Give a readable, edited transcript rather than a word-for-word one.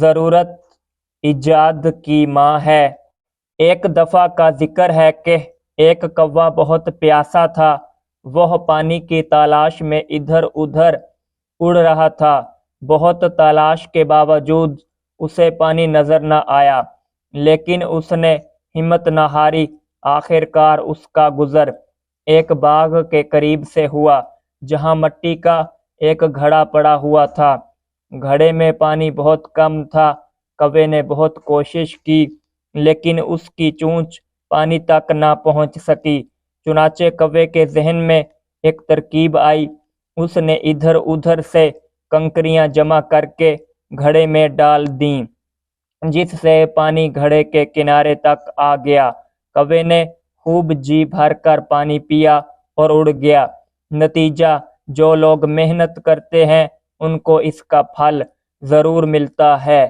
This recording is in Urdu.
ضرورت ایجاد کی ماں ہے۔ ایک دفعہ کا ذکر ہے کہ ایک کوا بہت پیاسا تھا۔ وہ پانی کی تلاش میں ادھر ادھر اڑ رہا تھا۔ بہت تلاش کے باوجود اسے پانی نظر نہ آیا، لیکن اس نے ہمت نہ ہاری۔ آخر کار اس کا گزر ایک باغ کے قریب سے ہوا، جہاں مٹی کا ایک گھڑا پڑا ہوا تھا۔ گھڑے میں پانی بہت کم تھا۔ کوے نے بہت کوشش کی، لیکن اس کی چونچ پانی تک نہ پہنچ سکی۔ چنانچہ کوے کے ذہن میں ایک ترکیب آئی۔ اس نے ادھر ادھر سے کنکریاں جمع کر کے گھڑے میں ڈال دیں، جس سے پانی گھڑے کے کنارے تک آ گیا۔ کوے نے خوب جی بھر کر پانی پیا اور اڑ گیا۔ نتیجہ: جو لوگ محنت کرتے ہیں ان کو اس کا پھل ضرور ملتا ہے۔